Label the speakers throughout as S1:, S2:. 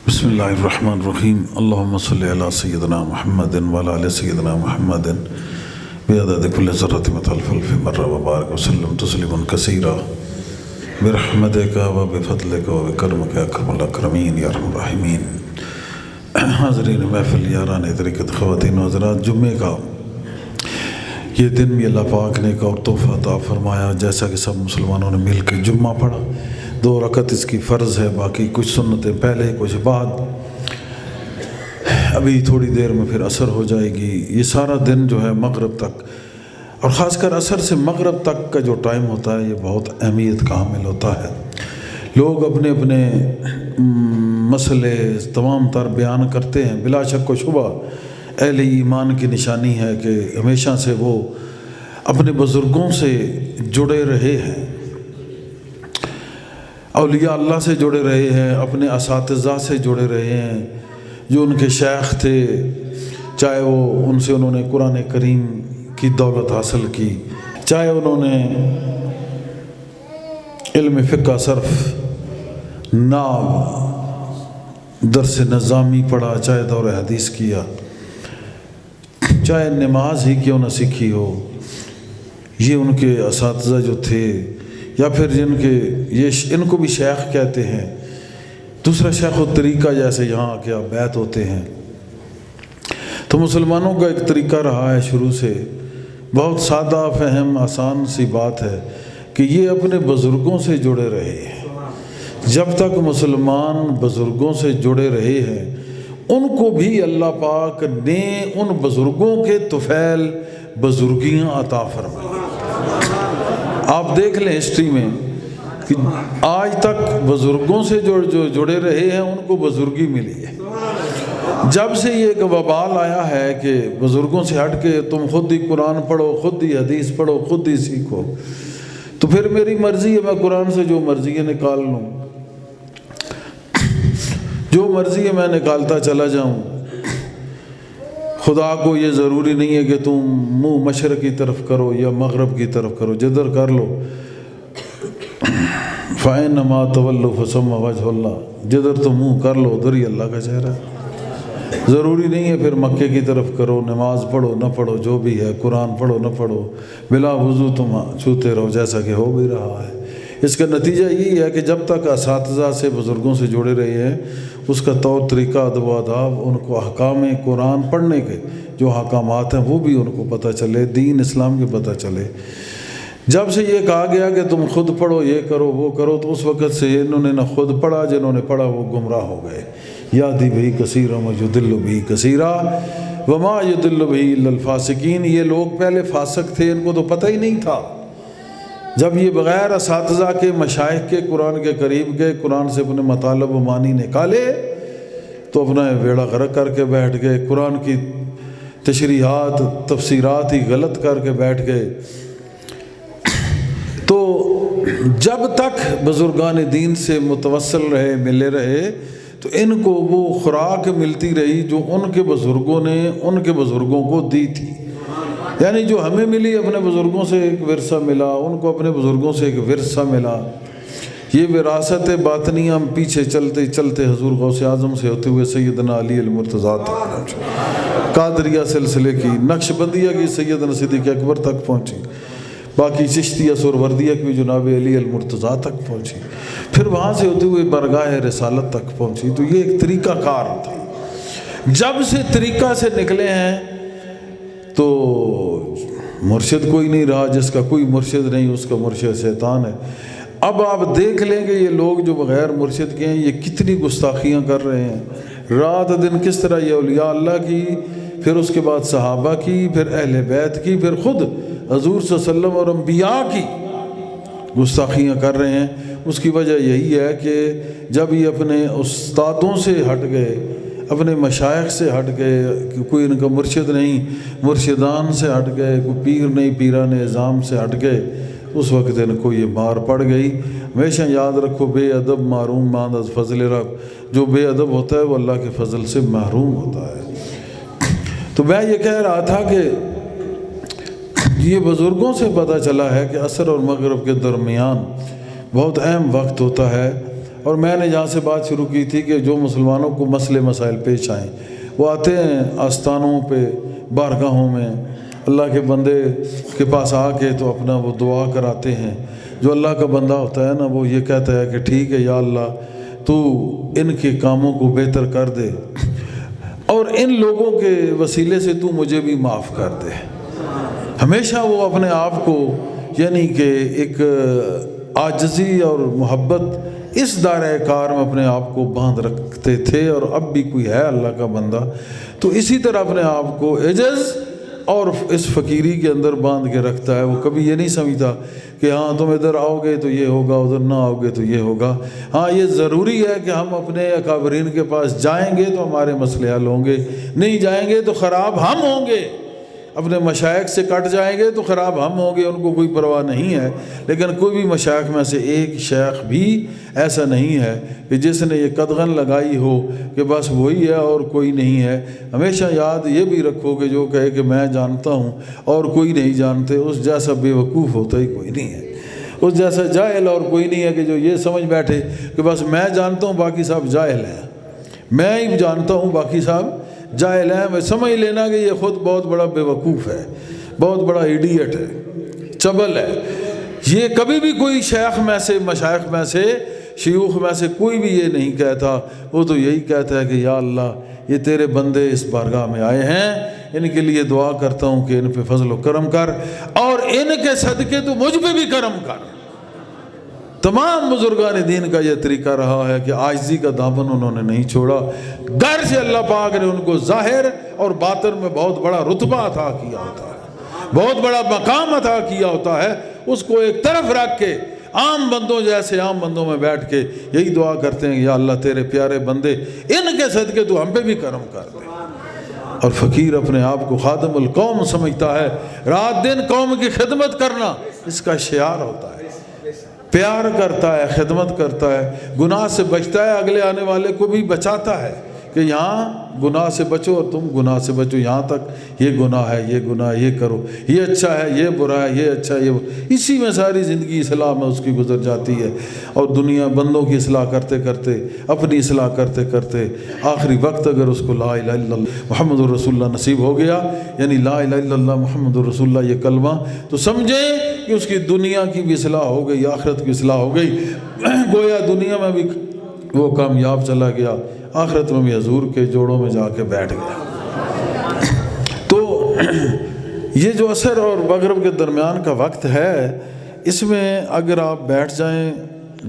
S1: بسم اللہ الرحمن الرحیم اللہم صلی علی سیدنا محمد وعلی آل سیدنا محمد بعدد کل ذرۃ متعلف الف مرہ وبارک وسلم تسلیما کثیرا برحمتک وبفضلک وبکرمک یا اکرم الاکرمین یا ارحم الراحمین۔ حاضرین محفل یاران طریقت، خواتین و حضرات، جمعے کا یہ دن بھی اللہ پاک نے ایک اور تحفہ عطا فرمایا، جیسا کہ سب مسلمانوں نے مل کے جمعہ پڑھا۔ 2 رکعت اس کی فرض ہے، باقی کچھ سنتیں پہلے کچھ بعد۔ ابھی تھوڑی دیر میں پھر عصر ہو جائے گی۔ یہ سارا دن جو ہے مغرب تک، اور خاص کر عصر سے مغرب تک کا جو ٹائم ہوتا ہے یہ بہت اہمیت کا حامل ہوتا ہے۔ لوگ اپنے اپنے مسئلے تمام تر بیان کرتے ہیں۔ بلا شک و شبہ اہل ایمان کی نشانی ہے کہ ہمیشہ سے وہ اپنے بزرگوں سے جڑے رہے ہیں، اولیاء اللہ سے جڑے رہے ہیں، اپنے اساتذہ سے جڑے رہے ہیں جو ان کے شیخ تھے، چاہے وہ ان سے انہوں نے قرآن کریم کی دولت حاصل کی، چاہے انہوں نے علم فقہ، صرف، نحو، درس نظامی پڑھا، چاہے دور حدیث کیا، چاہے نماز ہی کیوں نہ سیکھی ہو۔ یہ ان کے اساتذہ جو تھے، یا پھر جن کے ان کو بھی شیخ کہتے ہیں۔ دوسرا شیخ الطریقہ، جیسے یہاں آ کے آپ بیعت ہوتے ہیں، تو مسلمانوں کا ایک طریقہ رہا ہے شروع سے، بہت سادہ فہم آسان سی بات ہے کہ یہ اپنے بزرگوں سے جڑے رہے ہیں۔ جب تک مسلمان بزرگوں سے جڑے رہے ہیں، ان کو بھی اللہ پاک نے ان بزرگوں کے طفیل بزرگیاں عطا فرمائی۔ آپ دیکھ لیں ہسٹری میں کہ آج تک بزرگوں سے جو جڑے رہے ہیں ان کو بزرگی ملی ہے۔ جب سے یہ ایک وبال آیا ہے کہ بزرگوں سے ہٹ کے تم خود ہی قرآن پڑھو، خود ہی حدیث پڑھو، خود ہی سیکھو، تو پھر میری مرضی ہے، میں قرآن سے جو مرضی ہے نکال لوں، جو مرضی ہے میں نکالتا چلا جاؤں۔ خدا کو یہ ضروری نہیں ہے کہ تم منہ مشرق کی طرف کرو یا مغرب کی طرف کرو، جدھر کر لو۔ فَإِنَّمَا تَوَلُّوا فَثَمَّ وَجْهُ اللَّهِ، جدھر تم منہ کر لو ادھر ہی اللہ کا چہرہ ہے۔ ضروری نہیں ہے پھر مکے کی طرف کرو، نماز پڑھو نہ پڑھو جو بھی ہے، قرآن پڑھو نہ پڑھو، بلا وضو تم چھوتے رہو، جیسا کہ ہو بھی رہا ہے۔ اس کا نتیجہ یہی ہے کہ جب تک اساتذہ سے، بزرگوں سے جڑے رہے ہیں، اس کا طور طریقہ، ادب و آداب، ان کو احکام قرآن پڑھنے کے جو احکامات ہیں وہ بھی ان کو پتہ چلے، دین اسلام کے پتہ چلے۔ جب سے یہ کہا گیا کہ تم خود پڑھو، یہ کرو وہ کرو، تو اس وقت سے انہوں نے نہ خود پڑھا، جنہوں نے پڑھا وہ گمراہ ہو گئے۔ یہدی بہ کثیرا ویضل بہ کثیرا وما یضل بہ الا الفاسقین۔ یہ لوگ پہلے فاسق تھے، ان کو تو پتہ ہی نہیں تھا۔ جب یہ بغیر اساتذہ کے، مشائخ کے قرآن کے قریب گئے، قرآن سے اپنے مطالب و معنی نکالے، تو اپنا بیڑا غرق کر کے بیٹھ گئے، قرآن کی تشریحات، تفسیرات ہی غلط کر کے بیٹھ گئے۔ تو جب تک بزرگان دین سے متوسل رہے، ملے رہے، تو ان کو وہ خوراک ملتی رہی جو ان کے بزرگوں نے ان کے بزرگوں کو دی تھی۔ یعنی جو ہمیں ملی، اپنے بزرگوں سے ایک ورثہ ملا، ان کو اپنے بزرگوں سے ایک ورثہ ملا۔ یہ وراثت باطنی ہم پیچھے چلتے چلتے حضور غوث اعظم سے ہوتے ہوئے سیدنا علی المرتضیٰ تک پہنچے، قادریہ سلسلے کی، نقش بندیہ کی سیدنا صدیق اکبر تک پہنچی، باقی چشتیہ سہروردیہ کی جناب علی المرتضیٰ تک پہنچی، پھر وہاں سے ہوتے ہوئے برگاہ رسالت تک پہنچی۔ تو یہ ایک طریقہ کار تھا۔ جب سے طریقہ سے نکلے ہیں تو مرشد کوئی نہیں رہا، جس کا کوئی مرشد نہیں اس کا مرشد شیطان ہے۔ اب آپ دیکھ لیں کہ یہ لوگ جو بغیر مرشد کے ہیں یہ کتنی گستاخیاں کر رہے ہیں، رات دن کس طرح یہ اولیاء اللہ کی، پھر اس کے بعد صحابہ کی، پھر اہل بیت کی، پھر خود حضور صلی اللہ علیہ وسلم اور انبیاء کی گستاخیاں کر رہے ہیں۔ اس کی وجہ یہی ہے کہ جب یہ اپنے استادوں سے ہٹ گئے، اپنے مشائخ سے ہٹ گئے، کوئی ان کا مرشد نہیں، مرشدان سے ہٹ گئے، کوئی پیر نہیں، پیران اعظام سے ہٹ گئے، اس وقت ان کو یہ مار پڑ گئی۔ ہمیشہ یاد رکھو، بے ادب معروم ماند از فضل رب، جو بے ادب ہوتا ہے وہ اللہ کے فضل سے محروم ہوتا ہے۔ تو میں یہ کہہ رہا تھا کہ یہ بزرگوں سے پتہ چلا ہے کہ عصر اور مغرب کے درمیان بہت اہم وقت ہوتا ہے، اور میں نے جہاں سے بات شروع کی تھی کہ جو مسلمانوں کو مسئلے مسائل پیش آئیں وہ آتے ہیں آستانوں پہ، بارگاہوں میں، اللہ کے بندے کے پاس آ کے تو اپنا وہ دعا کراتے ہیں۔ جو اللہ کا بندہ ہوتا ہے نا وہ یہ کہتا ہے کہ ٹھیک ہے یا اللہ تو ان کے کاموں کو بہتر کر دے اور ان لوگوں کے وسیلے سے تو مجھے بھی معاف کر دے۔ ہمیشہ وہ اپنے آپ کو یعنی کہ ایک عاجزی اور محبت اس دائرۂ کار میں اپنے آپ کو باندھ رکھتے تھے، اور اب بھی کوئی ہے اللہ کا بندہ تو اسی طرح اپنے آپ کو عجز اور اس فقیری کے اندر باندھ کے رکھتا ہے۔ وہ کبھی یہ نہیں سمجھتا کہ ہاں تم ادھر آؤ گے تو یہ ہوگا، ادھر نہ آؤ گے تو یہ ہوگا۔ ہاں یہ ضروری ہے کہ ہم اپنے اکابرین کے پاس جائیں گے تو ہمارے مسئلے حل ہوں گے، نہیں جائیں گے تو خراب ہم ہوں گے۔ اپنے مشائخ سے کٹ جائیں گے تو خراب ہم ہوں گے، ان کو کوئی پرواہ نہیں ہے۔ لیکن کوئی بھی مشائخ میں سے ایک شیخ بھی ایسا نہیں ہے کہ جس نے یہ قدغن لگائی ہو کہ بس وہی ہے اور کوئی نہیں ہے۔ ہمیشہ یاد یہ بھی رکھو کہ جو کہے کہ میں جانتا ہوں اور کوئی نہیں جانتے، اس جیسا بے وقوف ہوتا ہی کوئی نہیں ہے، اس جیسا جاہل اور کوئی نہیں ہے کہ جو یہ سمجھ بیٹھے کہ بس میں جانتا ہوں باقی صاحب جاہل ہیں، میں ہی جانتا ہوں باقی صاحب جاہل ہیں۔ میں سمجھ لینا کہ یہ خود بہت بڑا بے وقوف ہے، بہت بڑا ایڈیٹ ہے، چبل ہے۔ یہ کبھی بھی کوئی شیخ میں سے، مشائخ میں سے، شیوخ میں سے کوئی بھی یہ نہیں کہتا، وہ تو یہی کہتا ہے کہ یا اللہ یہ تیرے بندے اس بارگاہ میں آئے ہیں، ان کے لیے دعا کرتا ہوں کہ ان پہ فضل و کرم کر اور ان کے صدقے تو مجھ پہ بھی کرم کر۔ تمام بزرگان دین کا یہ طریقہ رہا ہے کہ عاجزی کا دامن انہوں نے نہیں چھوڑا۔ گر سے اللہ پاک نے ان کو ظاہر اور باطن میں بہت بڑا رتبہ عطا کیا ہوتا ہے، بہت بڑا مقام عطا کیا ہوتا ہے، اس کو ایک طرف رکھ کے عام بندوں جیسے عام بندوں میں بیٹھ کے یہی دعا کرتے ہیں یا اللہ تیرے پیارے بندے ان کے صدقے تو ہم پہ بھی کرم کر دے۔ اور فقیر اپنے آپ کو خادم القوم سمجھتا ہے، رات دن قوم کی خدمت کرنا اس کا شعار ہوتا ہے، پیار کرتا ہے، خدمت کرتا ہے، گناہ سے بچتا ہے، اگلے آنے والے کو بھی بچاتا ہے کہ یہاں گناہ سے بچو اور تم گناہ سے بچو، یہاں تک یہ گناہ ہے، یہ گناہ، یہ کرو، یہ اچھا ہے، یہ برا ہے، یہ اچھا ہے، یہ اسی میں ساری زندگی اصلاح میں اس کی گزر جاتی ہے۔ اور دنیا بندوں کی اصلاح کرتے کرتے، اپنی اصلاح کرتے کرتے آخری وقت اگر اس کو لا الہ الا اللہ محمد الرسول اللہ نصیب ہو گیا، یعنی لا الہ الا اللہ محمد الرسول اللہ یہ کلمہ، تو سمجھیں کہ اس کی دنیا کی بھی اصلاح ہو گئی، آخرت کی اصلاح ہو گئی۔ گویا دنیا میں بھی وہ کامیاب چلا گیا، آخرت میں بھی حضور کے جوڑوں میں جا کے بیٹھ گیا۔ تو یہ جو عصر اور مغرب کے درمیان کا وقت ہے، اس میں اگر آپ بیٹھ جائیں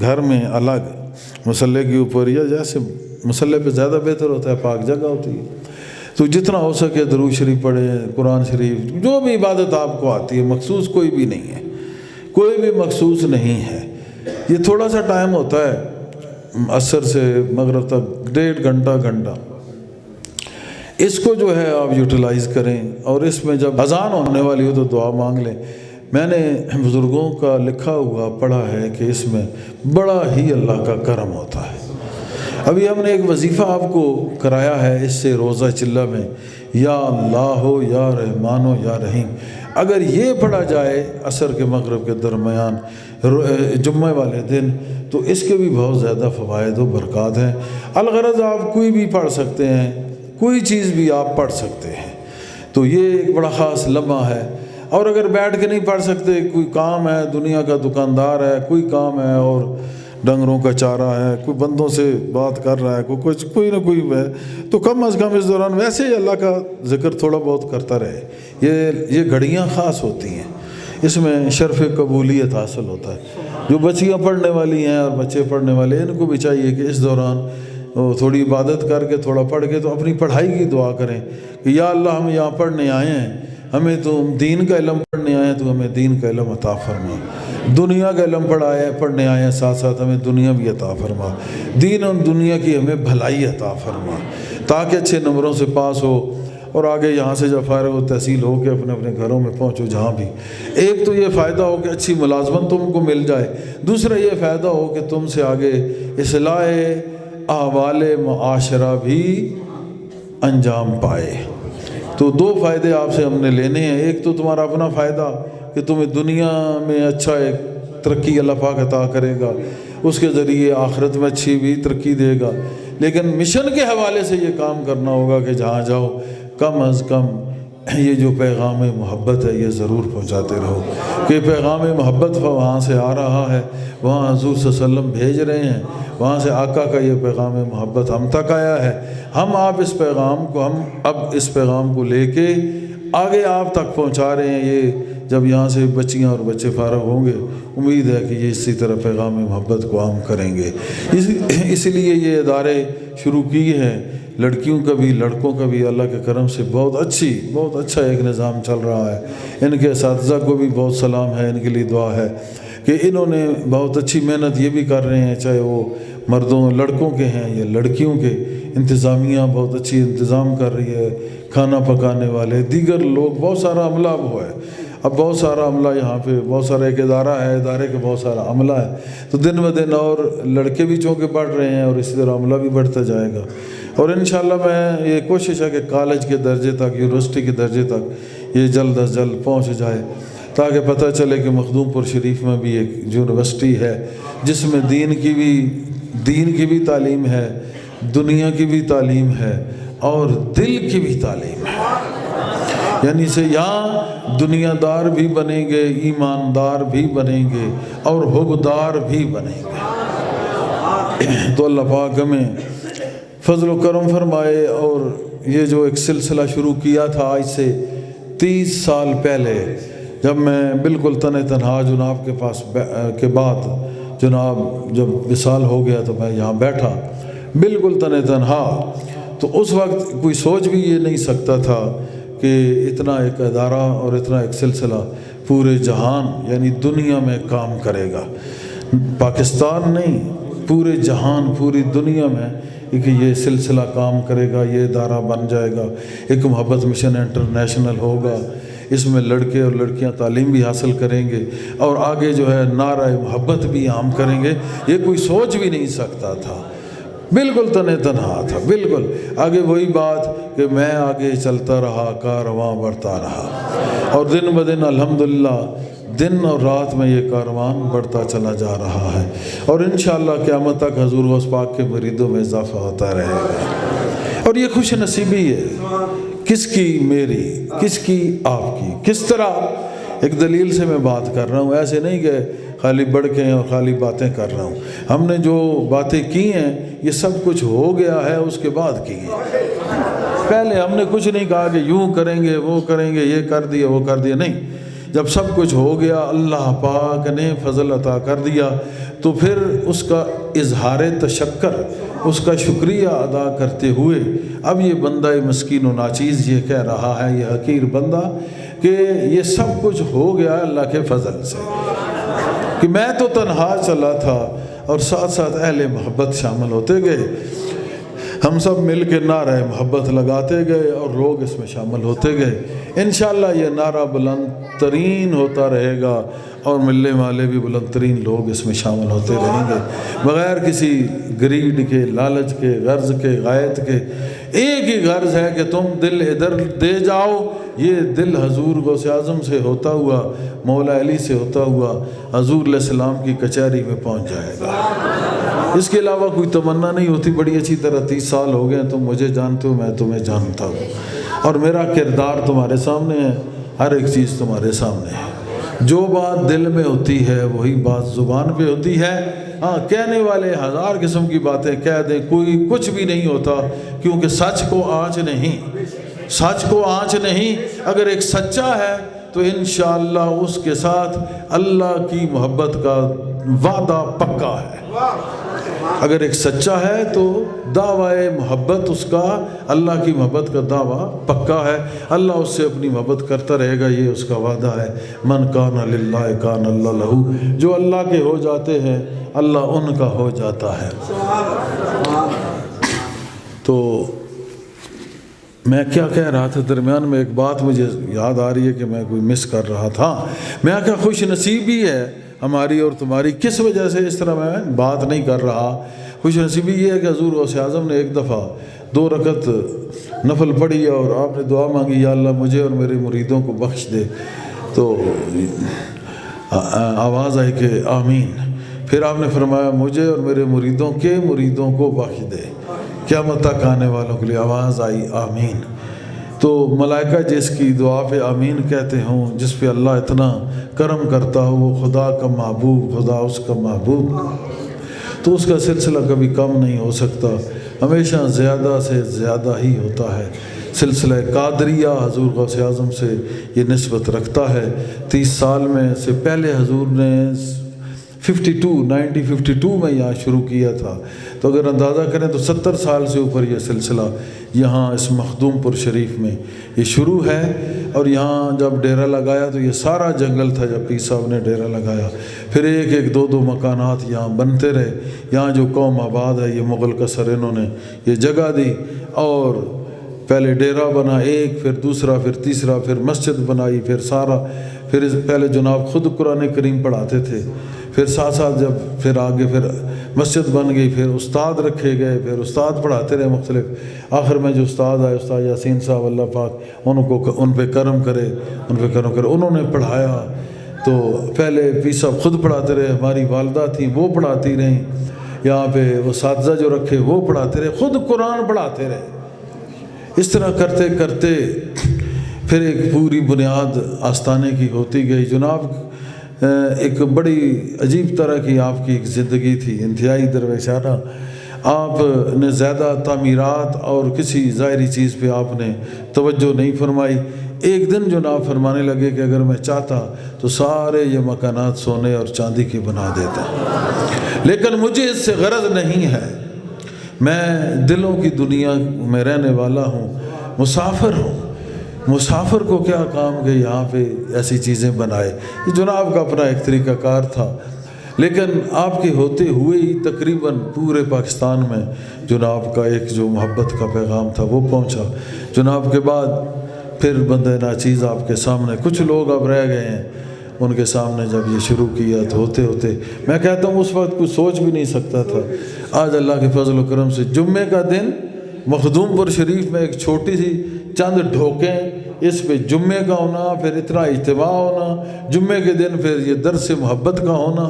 S1: گھر میں الگ مصلی کے اوپر، یا جیسے مصلی پہ زیادہ بہتر ہوتا ہے، پاک جگہ ہوتی ہے، تو جتنا ہو سکے درود شریف پڑھیں، قرآن شریف، جو بھی عبادت آپ کو آتی ہے، مخصوص کوئی بھی نہیں ہے، کوئی بھی مخصوص نہیں ہے۔ یہ تھوڑا سا ٹائم ہوتا ہے عصر سے مغرب تک، 1.5 گھنٹہ، اس کو جو ہے آپ یوٹیلائز کریں، اور اس میں جب اذان ہونے والی ہو تو دعا مانگ لیں۔ میں نے بزرگوں کا لکھا ہوا پڑھا ہے کہ اس میں بڑا ہی اللہ کا کرم ہوتا ہے۔ ابھی ہم نے ایک وظیفہ آپ کو کرایا ہے اس سے روزہ چلہ میں، یا اللہ ہو یا رحمان ہو یا رحیم، اگر یہ پڑھا جائے عصر کے مغرب کے درمیان جمعہ والے دن، تو اس کے بھی بہت زیادہ فوائد و برکات ہیں۔ الغرض آپ کوئی بھی پڑھ سکتے ہیں، کوئی چیز بھی آپ پڑھ سکتے ہیں، تو یہ ایک بڑا خاص لمحہ ہے۔ اور اگر بیٹھ کے نہیں پڑھ سکتے، کوئی کام ہے، دنیا کا دکاندار ہے، کوئی کام ہے اور ڈنگروں کا چارہ ہے، کوئی بندوں سے بات کر رہا ہے، کوئی نہ کوئی ہے، تو کم از کم اس دوران ویسے ہی اللہ کا ذکر تھوڑا بہت کرتا رہے۔ یہ گھڑیاں خاص ہوتی ہیں، اس میں شرف قبولیت حاصل ہوتا ہے۔ جو بچیاں پڑھنے والی ہیں اور بچے پڑھنے والے، ان کو بھی چاہیے کہ اس دوران تھوڑی عبادت کر کے، تھوڑا پڑھ کے، تو اپنی پڑھائی کی دعا کریں کہ یا اللہ ہم یہاں پڑھنے آئے ہیں، ہمیں تو دین کا علم پڑھنے آئے ہیں، تو ہمیں دین کا علم عطا فرما، دنیا کا علم پڑھنے آئے ہیں، ساتھ ساتھ ہمیں دنیا بھی عطا فرما، دین اور دنیا کی ہمیں بھلائی عطا فرما، تاکہ اچھے نمبروں سے پاس ہو اور آگے یہاں سے جب فارغ و تحصیل ہو کے اپنے اپنے گھروں میں پہنچو جہاں بھی۔ ایک تو یہ فائدہ ہو کہ اچھی ملازمت تم کو مل جائے، دوسرا یہ فائدہ ہو کہ تم سے آگے اصلاح احوال معاشرہ بھی انجام پائے۔ تو 2 فائدے آپ سے ہم نے لینے ہیں۔ ایک تو تمہارا اپنا فائدہ کہ تمہیں دنیا میں اچھا ایک ترقی اللہ پاک عطا کرے گا، اس کے ذریعے آخرت میں اچھی بھی ترقی دے گا، لیکن مشن کے حوالے سے یہ کام کرنا ہوگا کہ جہاں جاؤ کم از کم یہ جو پیغام محبت ہے یہ ضرور پہنچاتے رہو، کہ پیغام محبت وہاں سے آ رہا ہے، وہاں حضور صلی اللہ علیہ وسلم بھیج رہے ہیں، وہاں سے آقا کا یہ پیغام محبت ہم تک آیا ہے، ہم اس پیغام کو اب اس پیغام کو لے کے آگے آپ تک پہنچا رہے ہیں۔ یہ جب یہاں سے بچیاں اور بچے فارغ ہوں گے، امید ہے کہ یہ اسی طرح پیغام محبت کو عام کریں گے۔ اس لیے یہ ادارے شروع کیے ہیں، لڑکیوں کا بھی لڑکوں کا بھی اللہ کے کرم سے بہت اچھا ایک نظام چل رہا ہے۔ ان کے اساتذہ کو بھی بہت سلام ہے، ان کے لیے دعا ہے کہ انہوں نے بہت اچھی محنت یہ بھی کر رہے ہیں، چاہے وہ مردوں لڑکوں کے ہیں یا لڑکیوں کے۔ انتظامیہ بہت اچھی انتظام کر رہی ہے، کھانا پکانے والے دیگر لوگ، بہت سارا عملہ ہوا ہے۔ اب بہت سارا عملہ یہاں پہ، بہت سارا ایک ادارہ ہے، ادارے کے بہت سارا عملہ ہے، تو دن بہ دن اور لڑکے بھی چونکہ بڑھ رہے ہیں اور اسی طرح عملہ بھی بڑھتا جائے گا۔ اور انشاءاللہ میں یہ کوشش ہے کہ کالج کے درجے تک، یونیورسٹی کے درجے تک یہ جلد از جلد پہنچ جائے، تاکہ پتہ چلے کہ مخدوم پور شریف میں بھی ایک یونیورسٹی ہے جس میں دین کی بھی تعلیم ہے، دنیا کی بھی تعلیم ہے اور دل کی بھی تعلیم ہے، یعنی سے یہاں دنیا دار بھی بنیں گے، ایماندار بھی بنیں گے اور حقدار بھی بنیں گے۔ تو اللہ پاک ہمیں فضل و کرم فرمائے۔ اور یہ جو ایک سلسلہ شروع کیا تھا آج سے 30 سال پہلے، جب میں بالکل تنہا جناب کے پاس کے بعد جناب جب وصال ہو گیا تو میں یہاں بیٹھا بالکل تنہا، تو اس وقت کوئی سوچ بھی یہ نہیں سکتا تھا کہ اتنا ایک ادارہ اور اتنا ایک سلسلہ پورے جہان یعنی دنیا میں کام کرے گا، پاکستان نہیں پورے جہان، پوری دنیا میں کہ یہ سلسلہ کام کرے گا، یہ ادارہ بن جائے گا، ایک محبت مشن انٹرنیشنل ہوگا، اس میں لڑکے اور لڑکیاں تعلیم بھی حاصل کریں گے اور آگے جو ہے نعرہ محبت بھی عام کریں گے۔ یہ کوئی سوچ بھی نہیں سکتا تھا، بالکل تنہا تھا، بالکل آگے وہی بات کہ میں آگے چلتا رہا، کارواں بڑھتا رہا، اور دن بدن الحمدللہ دن اور رات میں یہ کاروان بڑھتا چلا جا رہا ہے، اور انشاءاللہ قیامت تک حضور غوث پاک کے مریدوں میں اضافہ ہوتا رہے گا۔ اور یہ خوش نصیبی ہے، کس کی؟ میری، کس کی؟ آپ کی۔ کس طرح؟ ایک دلیل سے میں بات کر رہا ہوں، ایسے نہیں کہ خالی بڑھ کے ہیں اور خالی باتیں کر رہا ہوں۔ ہم نے جو باتیں کی ہیں یہ سب کچھ ہو گیا ہے، اس کے بعد کی ہیں۔ پہلے ہم نے کچھ نہیں کہا کہ یوں کریں گے، وہ کریں گے، یہ کر دیا، وہ کر دیا، نہیں۔ جب سب کچھ ہو گیا، اللہ پاک نے فضل عطا کر دیا، تو پھر اس کا اظہار تشکر، اس کا شکریہ ادا کرتے ہوئے اب یہ بندہ مسکین و ناچیز یہ کہہ رہا ہے، یہ حقیر بندہ، کہ یہ سب کچھ ہو گیا اللہ کے فضل سے، کہ میں تو تنہا چلا تھا اور ساتھ ساتھ اہل محبت شامل ہوتے گئے، ہم سب مل کے نعرہ محبت لگاتے گئے اور لوگ اس میں شامل ہوتے گئے۔ انشاءاللہ یہ نعرہ بلند ترین ہوتا رہے گا اور ملنے والے بھی بلند ترین لوگ اس میں شامل ہوتے رہیں گے، بغیر کسی گریڈ کے، لالچ کے، غرض کے، غایت کے۔ ایک ہی غرض ہے کہ تم دل ادھر دے جاؤ، یہ دل حضور غوث اعظم سے ہوتا ہوا، مولا علی سے ہوتا ہوا حضور علیہ السلام کی کچہری میں پہنچ جائے گا۔ اس کے علاوہ کوئی تمنا نہیں ہوتی۔ بڑی اچھی طرح 30 سال ہو گئے، تم مجھے جانتے ہو، میں تمہیں جانتا ہوں، اور میرا کردار تمہارے سامنے ہے، ہر ایک چیز تمہارے سامنے ہے۔ جو بات دل میں ہوتی ہے وہی بات زبان پہ ہوتی ہے۔ ہاں، کہنے والے ہزار قسم کی باتیں کہہ دیں، کوئی کچھ بھی نہیں ہوتا، کیونکہ سچ کو آنچ نہیں، سچ کو آنچ نہیں۔ اگر ایک سچا ہے تو انشاءاللہ اس کے ساتھ اللہ کی محبت کا وعدہ پکا ہے۔ اگر ایک سچا ہے تو دعوی محبت اس کا، اللہ کی محبت کا دعویٰ پکا ہے، اللہ اس سے اپنی محبت کرتا رہے گا، یہ اس کا وعدہ ہے۔ من کان للہ کان اللہ لہو، جو اللہ کے ہو جاتے ہیں اللہ ان کا ہو جاتا ہے۔ تو میں کیا کہہ رہا تھا، درمیان میں ایک بات مجھے یاد آ رہی ہے کہ میں کوئی مس کر رہا تھا۔ میں کیا خوش نصیبی ہے ہماری اور تمہاری، کس وجہ سے اس طرح میں بات نہیں کر رہا۔ خوش نصیبی یہ ہے کہ حضور غوث اعظم نے ایک دفعہ 2 رکعت نفل پڑھی اور آپ نے دعا مانگی، یا اللہ مجھے اور میرے مریدوں کو بخش دے، تو آواز آئی کہ آمین۔ پھر آپ نے فرمایا مجھے اور میرے مریدوں کے مریدوں کو بخش دے۔ قیامت تک آنے والوں کے لیے آواز آئی آمین۔ تو ملائکہ جس کی دعا پہ آمین کہتے ہوں، جس پہ اللہ اتنا کرم کرتا ہو، وہ خدا کا محبوب، خدا اس کا محبوب، تو اس کا سلسلہ کبھی کم نہیں ہو سکتا، ہمیشہ زیادہ سے زیادہ ہی ہوتا ہے۔ سلسلہ قادریہ حضور غوث اعظم سے یہ نسبت رکھتا ہے۔ 30 سال میں سے پہلے حضور نے 1952 میں یہاں شروع کیا تھا، تو اگر اندازہ کریں تو 70 سال سے اوپر یہ سلسلہ یہاں اس مخدوم پور شریف میں یہ شروع ہے۔ اور یہاں جب ڈیرہ لگایا تو یہ سارا جنگل تھا جب پیر صاحب نے ڈیرہ لگایا، پھر ایک ایک دو مکانات یہاں بنتے رہے۔ یہاں جو قوم آباد ہے یہ مغل قصر انہوں نے یہ جگہ دی، اور پہلے ڈیرہ بنا ایک، پھر دوسرا، پھر تیسرا، پھر مسجد بنائی، پھر سارا، پھر پہلے جناب خود قرآن کریم پڑھاتے تھے، پھر ساتھ ساتھ جب پھر آگے پھر مسجد بن گئی، پھر استاد رکھے گئے، پھر استاد پڑھاتے رہے مختلف۔ آخر میں جو استاد آئے استاد یاسین صاحب، اللہ پاک ان پہ کرم کرے، انہوں نے پڑھایا۔ تو پہلے پیر صاحب خود پڑھاتے رہے، ہماری والدہ تھیں وہ پڑھاتی رہیں، یہاں پہ اساتذہ جو رکھے وہ پڑھاتے رہے، خود قرآن پڑھاتے رہے۔ اس طرح کرتے کرتے پھر ایک پوری بنیاد آستانے کی ہوتی گئی۔ جناب ایک بڑی عجیب طرح کی آپ کی ایک زندگی تھی، انتہائی درویشانہ۔ آپ نے زیادہ تعمیرات اور کسی ظاہری چیز پہ آپ نے توجہ نہیں فرمائی۔ ایک دن جناب فرمانے لگے کہ اگر میں چاہتا تو سارے یہ مکانات سونے اور چاندی کے بنا دیتا، لیکن مجھے اس سے غرض نہیں ہے، میں دلوں کی دنیا میں رہنے والا ہوں، مسافر ہوں۔ مسافر کو کیا کام کہ یہاں پہ ایسی چیزیں بنائے۔ یہ جناب کا اپنا ایک طریقہ کار تھا، لیکن آپ کے ہوتے ہوئے ہی تقریباً پورے پاکستان میں جناب کا ایک جو محبت کا پیغام تھا وہ پہنچا۔ جناب کے بعد پھر بندہ ناچیز آپ کے سامنے، کچھ لوگ اب رہ گئے ہیں، ان کے سامنے جب یہ شروع کیا تو ہوتے ہوتے میں کہتا ہوں اس وقت کچھ سوچ بھی نہیں سکتا تھا۔ آج اللہ کے فضل و کرم سے جمعے کا دن مخدوم پور شریف میں ایک چھوٹی سی چند ڈھوکیں، اس پہ جمعے کا ہونا، پھر اتنا اجتماع ہونا، جمعے کے دن پھر یہ درس محبت کا ہونا،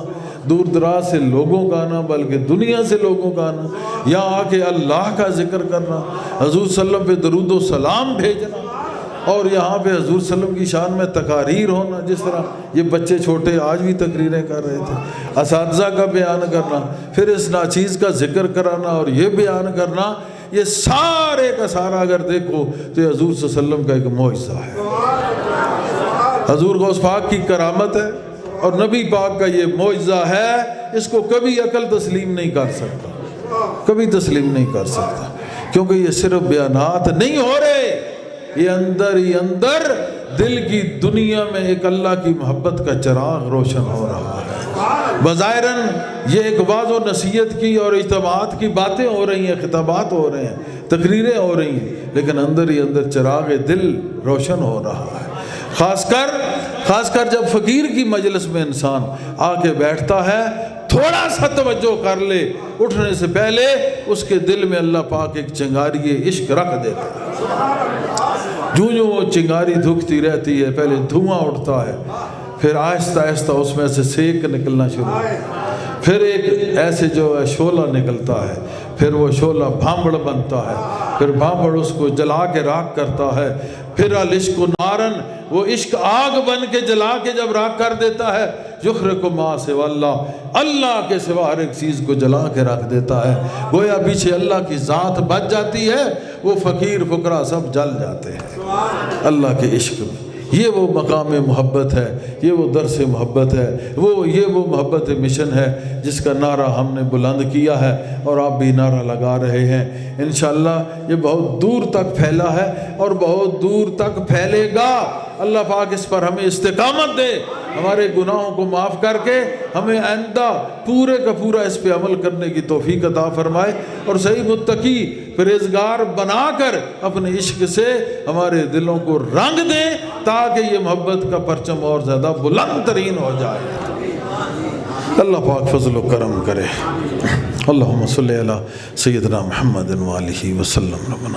S1: دور دراز سے لوگوں کا آنا، بلکہ دنیا سے لوگوں کا آنا، یہاں آ کے اللہ کا ذکر کرنا، حضور صلی اللہ علیہ وسلم پہ درود و سلام بھیجنا، اور یہاں پہ حضور صلی اللہ علیہ وسلم کی شان میں تقاریر ہونا، جس طرح یہ بچے چھوٹے آج بھی تقریریں کر رہے تھے، اساتذہ کا بیان کرنا، پھر اس ناچیز کا ذکر کرانا اور یہ بیان کرنا، یہ سارے کا سارا اگر دیکھو تو یہ حضور صلی اللہ علیہ وسلم کا ایک معجزہ ہے، حضور غوث پاک کی کرامت ہے، اور نبی پاک کا یہ معجزہ ہے۔ اس کو کبھی عقل تسلیم نہیں کر سکتا، کبھی تسلیم نہیں کر سکتا، کیونکہ یہ صرف بیانات نہیں ہو رہے، یہ اندر ہی اندر دل کی دنیا میں ایک اللہ کی محبت کا چراغ روشن ہو رہا ہے۔ بظاہراً یہ ایک واعظ و نصیحت کی اور اجتماعات کی باتیں ہو رہی ہیں، خطابات ہو رہے ہیں، تقریریں ہو رہی ہیں، لیکن اندر ہی اندر چراغ دل روشن ہو رہا ہے۔ خاص کر جب فقیر کی مجلس میں انسان آ کے بیٹھتا ہے، تھوڑا سا توجہ کر لے، اٹھنے سے پہلے اس کے دل میں اللہ پاک ایک چنگاری عشق رکھ دیتا ہے۔ جو وہ چنگاری دھکتی رہتی ہے، پہلے دھواں اٹھتا ہے، پھر آہستہ آہستہ اس میں سے سیک نکلنا شروع ہوتا ہے، پھر ایک ایسے جو ہے شعلہ نکلتا ہے، پھر وہ شعلہ بھانبڑ بنتا ہے، پھر بھانبڑ اس کو جلا کے راکھ کرتا ہے، پھر العشق نارن، وہ عشق آگ بن کے جلا کے جب راکھ کر دیتا ہے، یخرق ما سوی اللہ، اللہ کے سوا ہر ایک چیز کو جلا کے رکھ دیتا ہے، گویا پیچھے اللہ کی ذات بچ جاتی ہے، وہ فقیر فقراء سب جل جاتے ہیں اللہ کے عشق میں۔ یہ وہ مقام محبت ہے، یہ وہ درس محبت ہے، یہ وہ محبت مشن ہے جس کا نعرہ ہم نے بلند کیا ہے، اور آپ بھی نعرہ لگا رہے ہیں۔ انشاءاللہ یہ بہت دور تک پھیلا ہے اور بہت دور تک پھیلے گا۔ اللہ پاک اس پر ہمیں استقامت دے، ہمارے گناہوں کو معاف کر کے ہمیں آئندہ پورے کا پورا اس پہ عمل کرنے کی توفیق عطا فرمائے، اور صحیح متقی پرہیزگار بنا کر اپنے عشق سے ہمارے دلوں کو رنگ دے، تاکہ یہ محبت کا پرچم اور زیادہ بلند ترین ہو جائے۔ اللہ پاک فضل و کرم کرے۔ اللہم صلی علی سیدنا محمد وآلہ وسلم۔